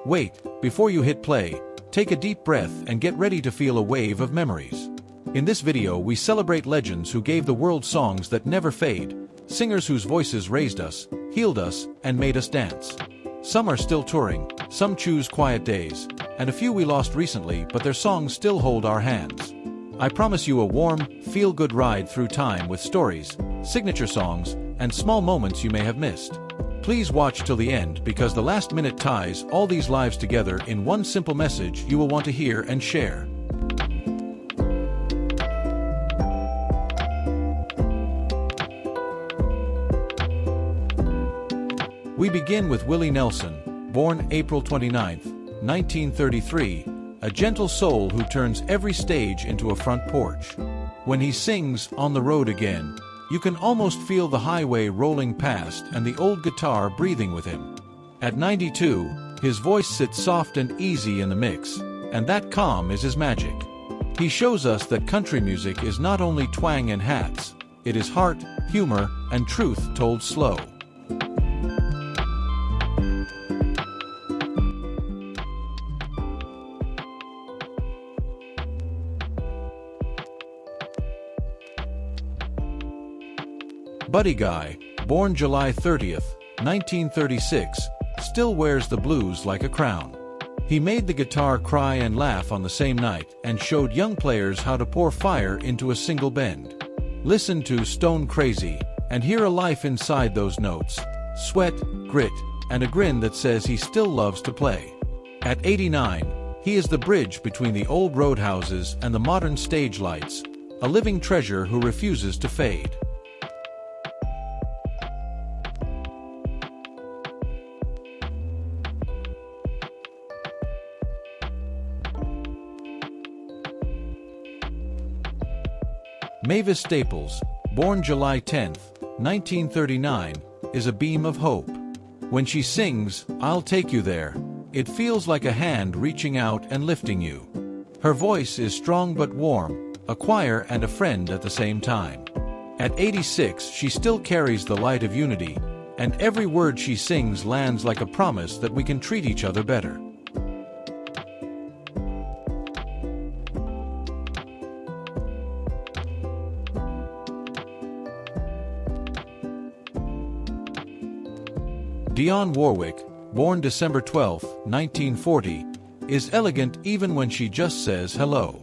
Wait, before you hit play, take a deep breath and get ready to feel a wave of memories. In this video we celebrate legends who gave the world songs that never fade, singers whose voices raised us, healed us, and made us dance. Some are still touring, some choose quiet days, and a few we lost recently, but their songs still hold our hands. I promise you a warm, feel-good ride through time with stories, signature songs, and small moments you may have missed. Please watch till the end because the last minute ties all these lives together in one simple message you will want to hear and share. We begin with Willie Nelson, born April 29, 1933, a gentle soul who turns every stage into a front porch. When he sings On the Road Again, you can almost feel the highway rolling past and the old guitar breathing with him. At 92, his voice sits soft and easy in the mix, and that calm is his magic. He shows us that country music is not only twang and hats, it is heart, humor, and truth told slow. Buddy Guy, born July 30, 1936, still wears the blues like a crown. He made the guitar cry and laugh on the same night and showed young players how to pour fire into a single bend. Listen to Stone Crazy and hear a life inside those notes, sweat, grit, and a grin that says he still loves to play. At 89, he is the bridge between the old roadhouses and the modern stage lights, a living treasure who refuses to fade. Mavis Staples, born July 10, 1939, is a beam of hope. When she sings, I'll Take You There, it feels like a hand reaching out and lifting you. Her voice is strong but warm, a choir and a friend at the same time. At 86, she still carries the light of unity, and every word she sings lands like a promise that we can treat each other better. Dionne Warwick, born December 12, 1940, is elegant even when she just says hello.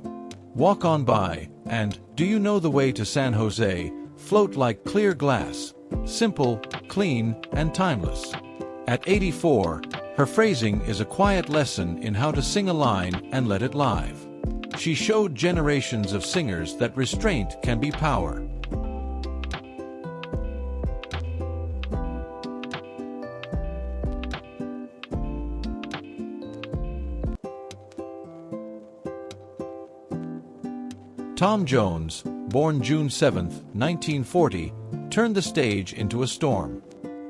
Walk On By and Do You Know the Way to San Jose float like clear glass, simple, clean, and timeless. At 84, her phrasing is a quiet lesson in how to sing a line and let it live. She showed generations of singers that restraint can be power. Tom Jones, born June 7, 1940, turned the stage into a storm.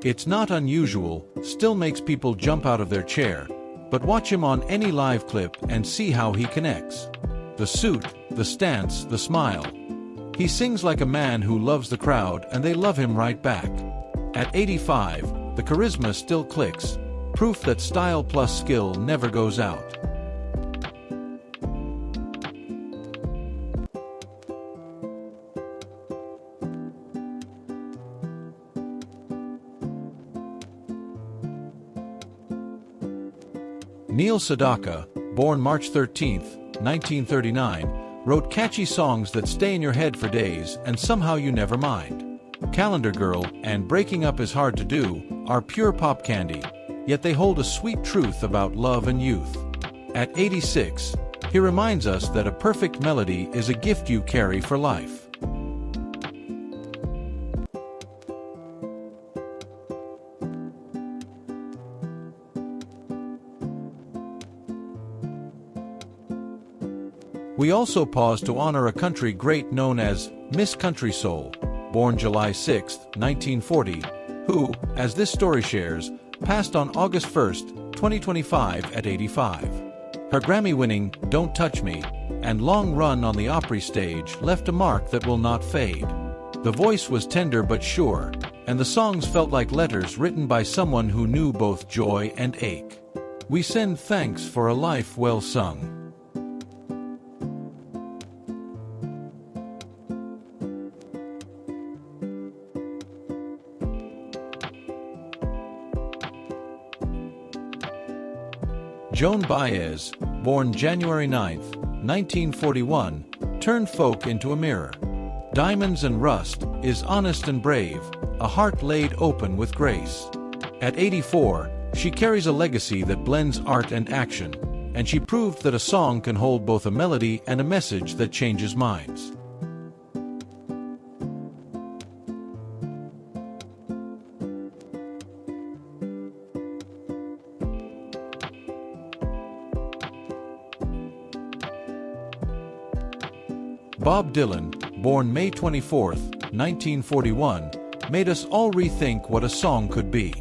It's not unusual, still makes people jump out of their chair, but watch him on any live clip and see how he connects. The suit, the stance, the smile. He sings like a man who loves the crowd and they love him right back. At 85, the charisma still clicks, proof that style plus skill never goes out. Neil Sedaka, born March 13, 1939, wrote catchy songs that stay in your head for days and somehow you never mind. Calendar Girl and Breaking Up Is Hard to Do are pure pop candy, yet they hold a sweet truth about love and youth. At 86, he reminds us that a perfect melody is a gift you carry for life. We also pause to honor a country great known as Miss Country Soul, born July 6, 1940, who, as this story shares, passed on August 1, 2025 at 85. Her Grammy-winning Don't Touch Me and long run on the Opry stage left a mark that will not fade. The voice was tender but sure, and the songs felt like letters written by someone who knew both joy and ache. We send thanks for a life well sung. Joan Baez, born January 9, 1941, turned folk into a mirror. Diamonds and rust is honest and brave, a heart laid open with grace. At 84, she carries a legacy that blends art and action, and she proved that a song can hold both a melody and a message that changes minds. Bob Dylan, born May 24, 1941, made us all rethink what a song could be.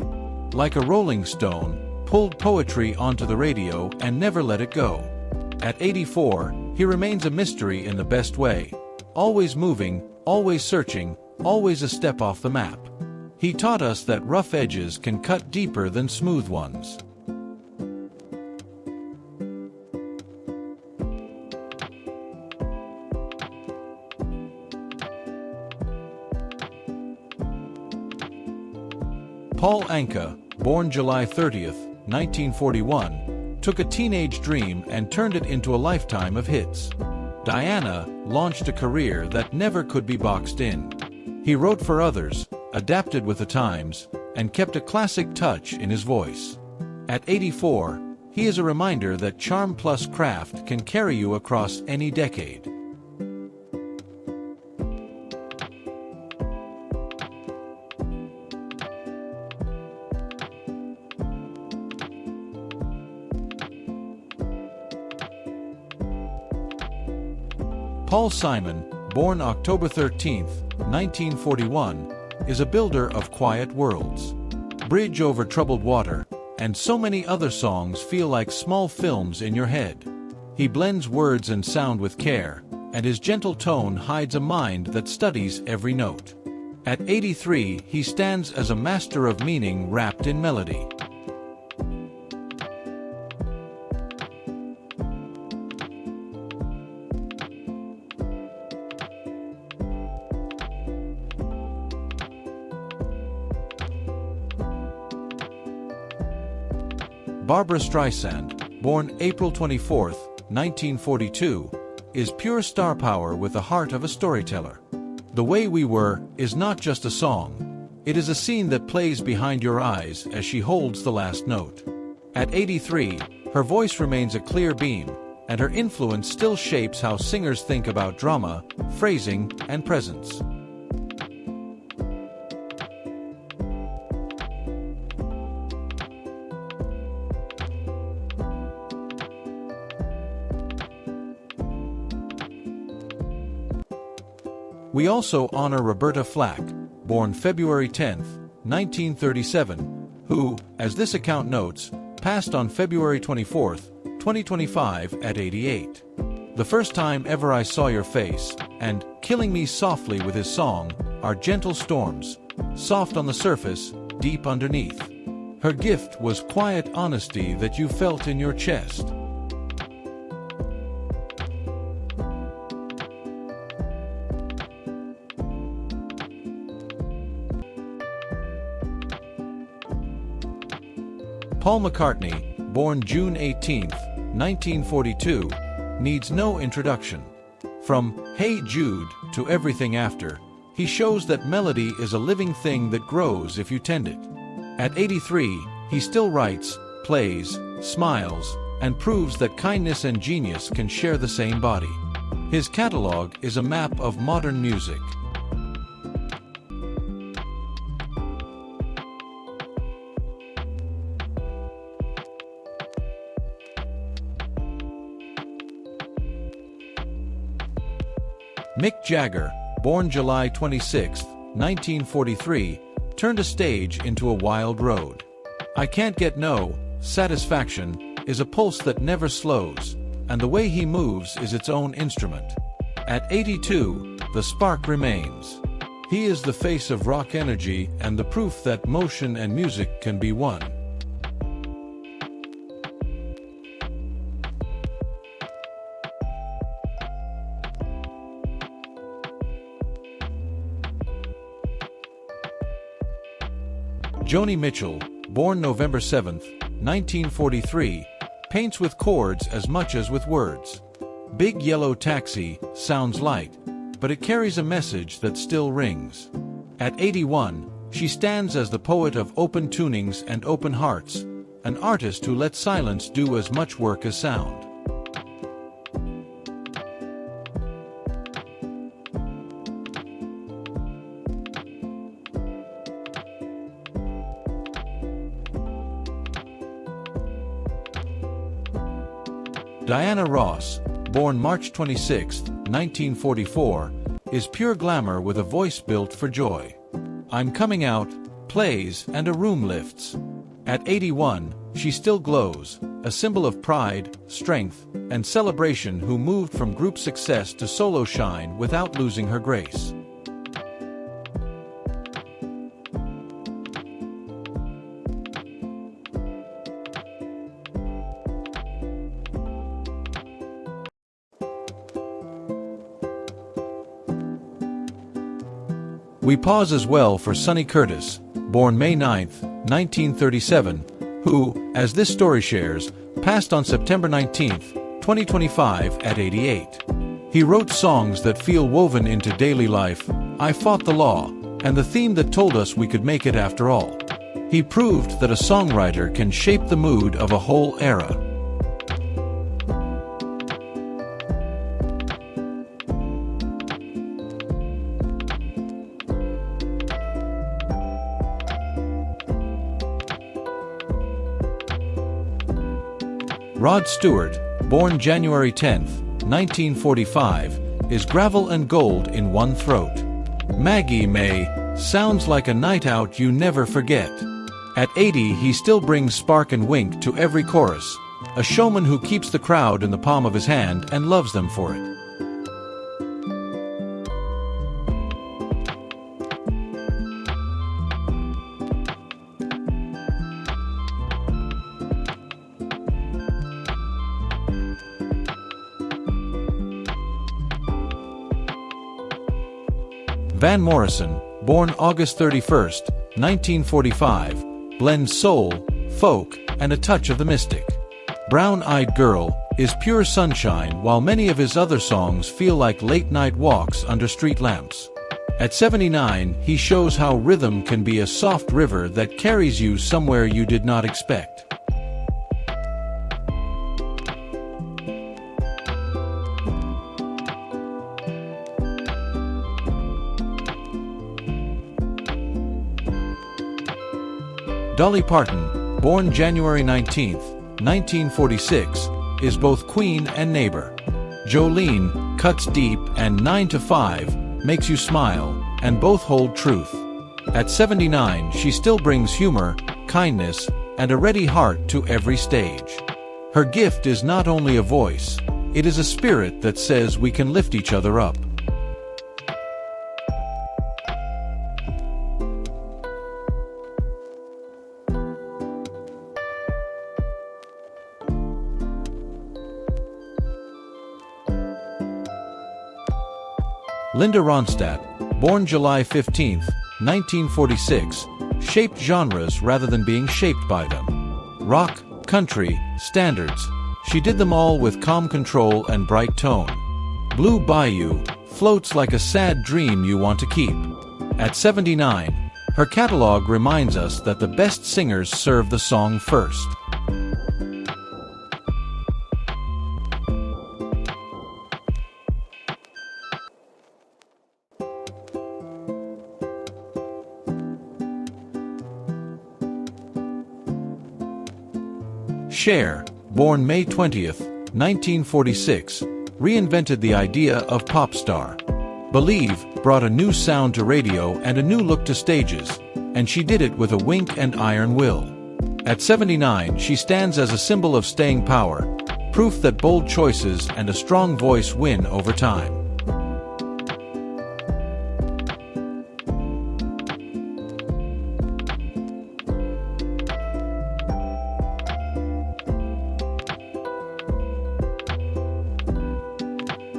Like a rolling stone, pulled poetry onto the radio and never let it go. At 84, he remains a mystery in the best way. Always moving, always searching, always a step off the map. He taught us that rough edges can cut deeper than smooth ones. Paul Anka, born July 30, 1941, took a teenage dream and turned it into a lifetime of hits. Diana launched a career that never could be boxed in. He wrote for others, adapted with the times, and kept a classic touch in his voice. At 84, he is a reminder that charm plus craft can carry you across any decade. Paul Simon, born October 13, 1941, is a builder of quiet worlds. Bridge Over Troubled Water, and so many other songs feel like small films in your head. He blends words and sound with care, and his gentle tone hides a mind that studies every note. At 83, he stands as a master of meaning wrapped in melody. Barbra Streisand, born April 24, 1942, is pure star power with the heart of a storyteller. The Way We Were is not just a song, it is a scene that plays behind your eyes as she holds the last note. At 83, her voice remains a clear beam, and her influence still shapes how singers think about drama, phrasing, and presence. We also honor Roberta Flack, born February 10, 1937, who, as this account notes, passed on February 24, 2025 at 88. The First Time Ever I Saw Your Face, and Killing Me Softly with his song, are gentle storms, soft on the surface, deep underneath. Her gift was quiet honesty that you felt in your chest. Paul McCartney, born June 18, 1942, needs no introduction. From Hey Jude to Everything After, he shows that melody is a living thing that grows if you tend it. At 83, he still writes, plays, smiles, and proves that kindness and genius can share the same body. His catalog is a map of modern music. Mick Jagger, born July 26, 1943, turned a stage into a wild road. I Can't Get No Satisfaction is a pulse that never slows, and the way he moves is its own instrument. At 82, the spark remains. He is the face of rock energy and the proof that motion and music can be one. Joni Mitchell, born November 7, 1943, paints with chords as much as with words. Big Yellow Taxi sounds light, but it carries a message that still rings. At 81, she stands as the poet of open tunings and open hearts, an artist who lets silence do as much work as sound. Diana Ross, born March 26, 1944, is pure glamour with a voice built for joy. I'm Coming Out plays and a room lifts. At 81, she still glows, a symbol of pride, strength, and celebration who moved from group success to solo shine without losing her grace. We pause as well for Sonny Curtis, born May 9, 1937, who, as this story shares, passed on September 19, 2025 at 88. He wrote songs that feel woven into daily life, I Fought the Law, and the theme that told us we could make it after all. He proved that a songwriter can shape the mood of a whole era. Rod Stewart, born January 10, 1945, is gravel and gold in one throat. Maggie May sounds like a night out you never forget. At 80, he still brings spark and wink to every chorus, a showman who keeps the crowd in the palm of his hand and loves them for it. Van Morrison, born August 31, 1945, blends soul, folk, and a touch of the mystic. Brown-Eyed Girl is pure sunshine, while many of his other songs feel like late-night walks under street lamps. At 79, he shows how rhythm can be a soft river that carries you somewhere you did not expect. Dolly Parton, born January 19, 1946, is both queen and neighbor. Jolene cuts deep and 9 to 5 makes you smile, and both hold truth. At 79, she still brings humor, kindness, and a ready heart to every stage. Her gift is not only a voice, it is a spirit that says we can lift each other up. Linda Ronstadt, born July 15, 1946, shaped genres rather than being shaped by them. Rock, country, standards, she did them all with calm control and bright tone. Blue Bayou floats like a sad dream you want to keep. At 79, her catalog reminds us that the best singers serve the song first. Cher, born May 20, 1946, reinvented the idea of pop star. Believe brought a new sound to radio and a new look to stages, and she did it with a wink and iron will. At 79, she stands as a symbol of staying power, proof that bold choices and a strong voice win over time.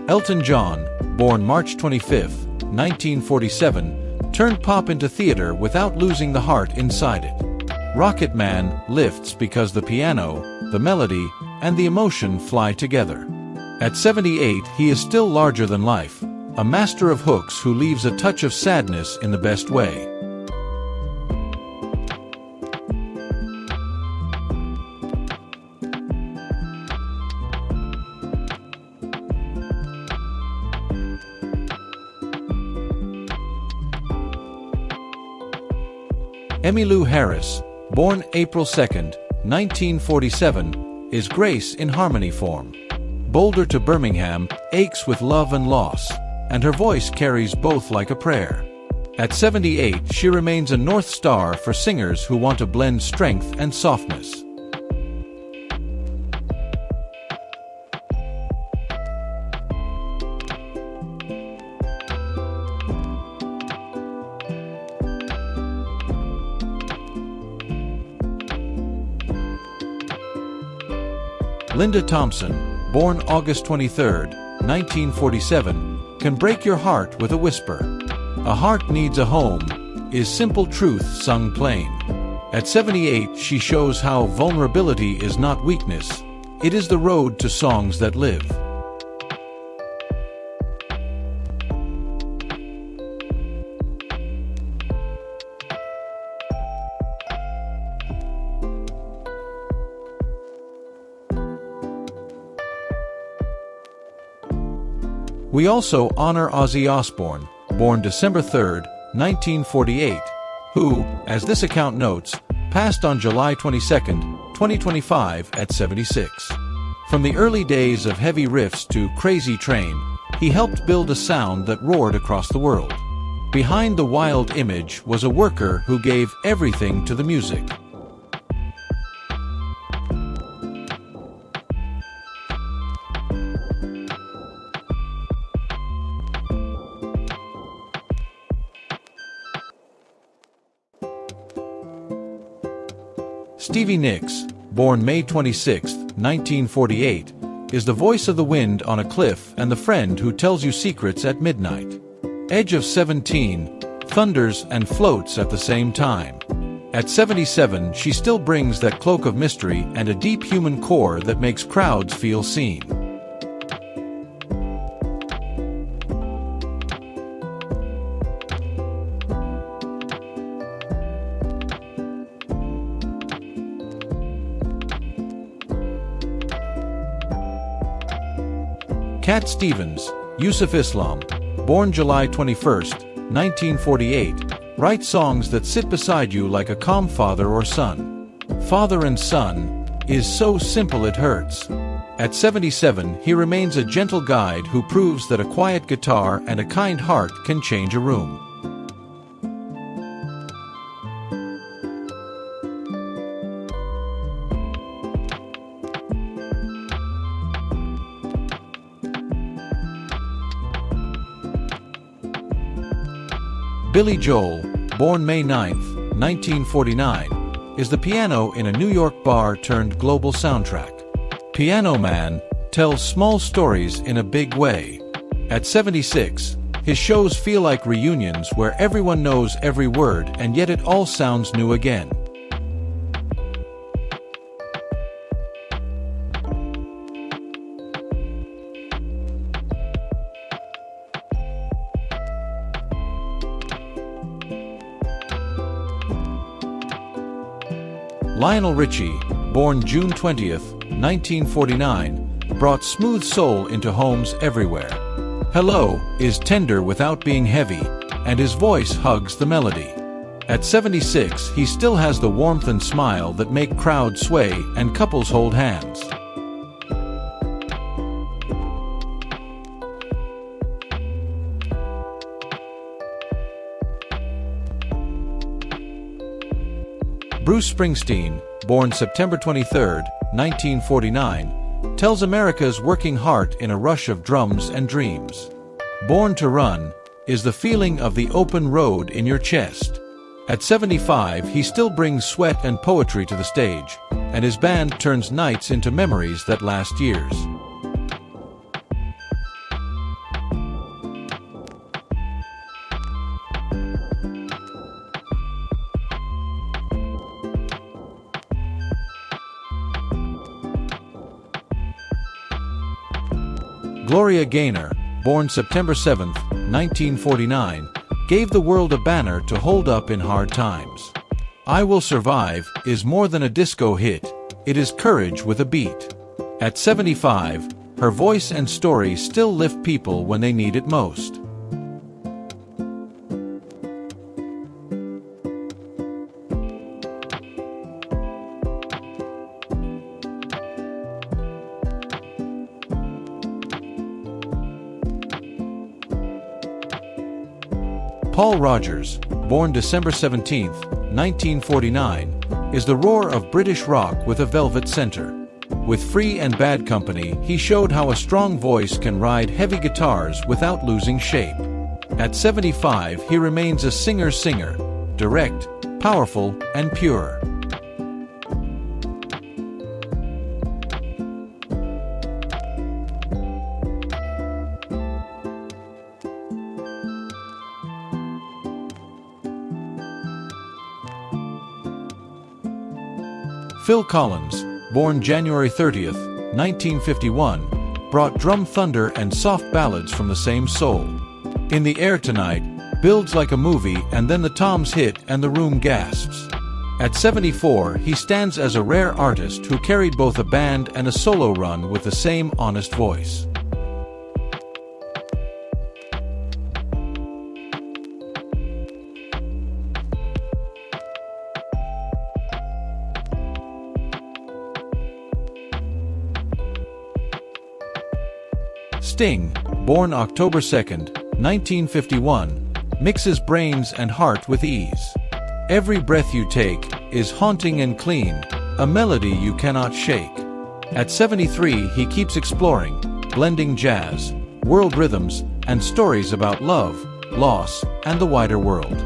Elton John, born March 25, 1947, turned pop into theater without losing the heart inside it. Rocket Man lifts because the piano, the melody, and the emotion fly together. At 78, he is still larger than life, a master of hooks who leaves a touch of sadness in the best way. Emmylou Harris, born April 2, 1947, is Grace in harmony form. Boulder to Birmingham, aches with love and loss, and her voice carries both like a prayer. At 78, she remains a North Star for singers who want to blend strength and softness. Linda Thompson, born August 23, 1947, can break your heart with a whisper. A heart needs a home is simple truth sung plain. At 78, she shows how vulnerability is not weakness. It is the road to songs that live. We also honor Ozzy Osbourne, born December 3, 1948, who, as this account notes, passed on July 22, 2025 at 76. From the early days of heavy riffs to Crazy Train, he helped build a sound that roared across the world. Behind the wild image was a worker who gave everything to the music. Stevie Nicks, born May 26, 1948, is the voice of the wind on a cliff and the friend who tells you secrets at midnight. Edge of 17, thunders and floats at the same time. At 77, she still brings that cloak of mystery and a deep human core that makes crowds feel seen. Cat Stevens, Yusuf Islam, born July 21, 1948, writes songs that sit beside you like a calm father or son. Father and Son is so simple it hurts. At 77, he remains a gentle guide who proves that a quiet guitar and a kind heart can change a room. Billy Joel, born May 9, 1949, is the piano in a New York bar turned global soundtrack. Piano Man tells small stories in a big way. At 76, his shows feel like reunions where everyone knows every word and yet it all sounds new again. Lionel Richie, born June 20, 1949, brought smooth soul into homes everywhere. Hello is tender without being heavy, and his voice hugs the melody. At 76, he still has the warmth and smile that make crowds sway and couples hold hands. Bruce Springsteen, born September 23, 1949, tells America's working heart in a rush of drums and dreams. Born to Run is the feeling of the open road in your chest. At 75, he still brings sweat and poetry to the stage, and his band turns nights into memories that last years. Gloria Gaynor, born September 7, 1949, gave the world a banner to hold up in hard times. I Will Survive is more than a disco hit, it is courage with a beat. At 75, her voice and story still lift people when they need it most. Paul Rodgers, born December 17, 1949, is the roar of British rock with a velvet center. With Free and Bad Company, he showed how a strong voice can ride heavy guitars without losing shape. At 75, he remains a singer, direct, powerful, and pure. Phil Collins, born January 30, 1951, brought drum thunder and soft ballads from the same soul. In the Air Tonight builds like a movie, and then the toms hit and the room gasps. At 74, he stands as a rare artist who carried both a band and a solo run with the same honest voice. Sting, born October 2, 1951, mixes brains and heart with ease. Every breath you take is haunting and clean, a melody you cannot shake. At 73, he keeps exploring, blending jazz, world rhythms, and stories about love, loss, and the wider world.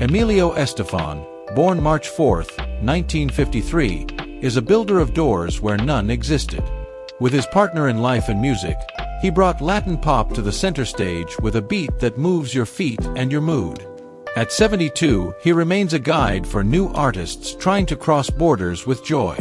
Emilio Estefan, born March 4, 1953, is a builder of doors where none existed. With his partner in life and music, he brought Latin pop to the center stage with a beat that moves your feet and your mood. At 72, he remains a guide for new artists trying to cross borders with joy.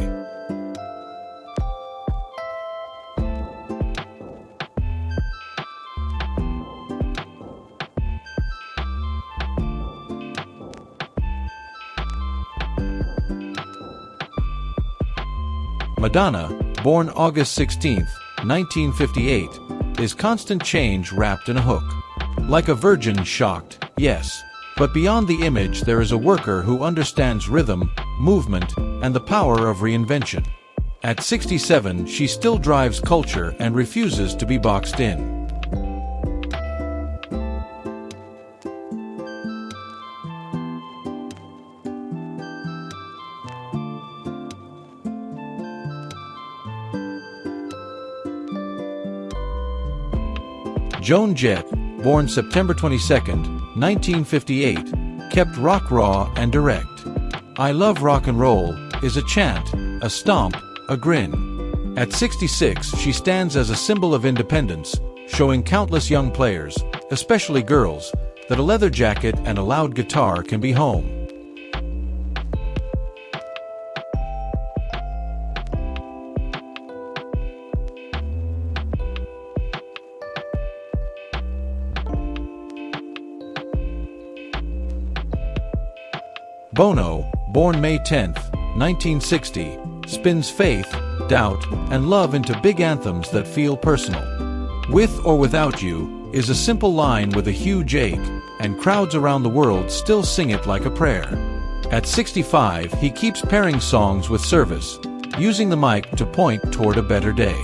Madonna, born August 16, 1958, is constant change wrapped in a hook. Like a virgin shocked, yes. But beyond the image there is a worker who understands rhythm, movement, and the power of reinvention. At 67, she still drives culture and refuses to be boxed in. Joan Jett, born September 22, 1958, kept rock raw and direct. "I love rock and roll" is a chant, a stomp, a grin. At 66, she stands as a symbol of independence, showing countless young players, especially girls, that a leather jacket and a loud guitar can be home. Bono, born May 10, 1960, spins faith, doubt, and love into big anthems that feel personal. "With or Without You" is a simple line with a huge ache, and crowds around the world still sing it like a prayer. At 65, he keeps pairing songs with service, using the mic to point toward a better day.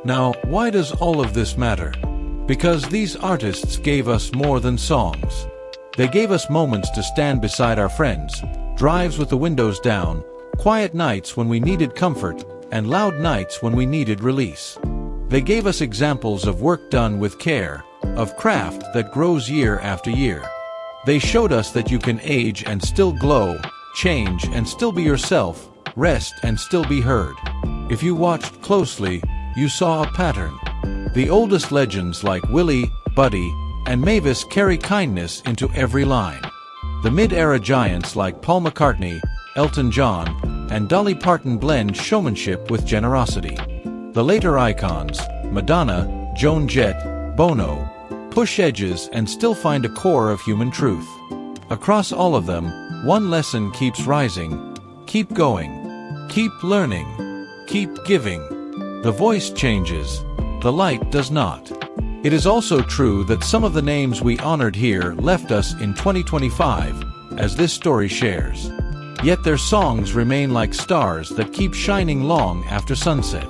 Now, why does all of this matter? Because these artists gave us more than songs. They gave us moments to stand beside our friends, drives with the windows down, quiet nights when we needed comfort, and loud nights when we needed release. They gave us examples of work done with care, of craft that grows year after year. They showed us that you can age and still glow, change and still be yourself, rest and still be heard. If you watched closely, you saw a pattern. The oldest legends like Willie, Buddy, and Mavis carry kindness into every line. The mid-era giants like Paul McCartney, Elton John, and Dolly Parton blend showmanship with generosity. The later icons, Madonna, Joan Jett, Bono, push edges and still find a core of human truth. Across all of them, one lesson keeps rising: keep going, keep learning, keep giving. The voice changes, the light does not. It is also true that some of the names we honored here left us in 2025, as this story shares. Yet their songs remain like stars that keep shining long after sunset.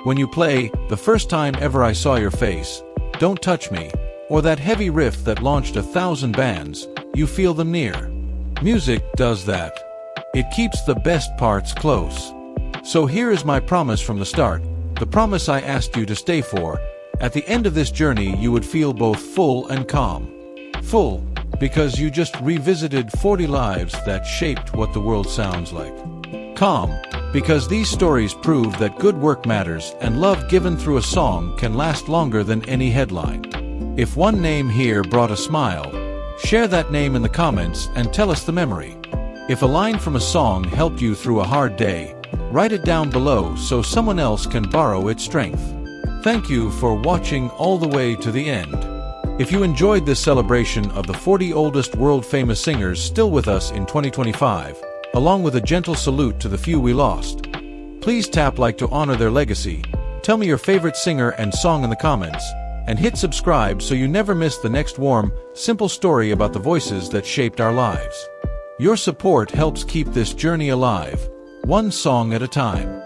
When you play "The First Time Ever I Saw Your Face," "Don't Touch Me," or that heavy riff that launched 1,000 bands, you feel them near. Music does that. It keeps the best parts close. So here is my promise from the start, the promise I asked you to stay for. At the end of this journey, you would feel both full and calm. Full, because you just revisited 40 lives that shaped what the world sounds like. Calm, because these stories prove that good work matters and love given through a song can last longer than any headline. If one name here brought a smile, share that name in the comments and tell us the memory. If a line from a song helped you through a hard day, write it down below so someone else can borrow its strength. Thank you for watching all the way to the end. If you enjoyed this celebration of the 40 oldest world-famous singers still with us in 2025, along with a gentle salute to the few we lost, please tap like to honor their legacy, tell me your favorite singer and song in the comments, and hit subscribe so you never miss the next warm, simple story about the voices that shaped our lives. Your support helps keep this journey alive, one song at a time.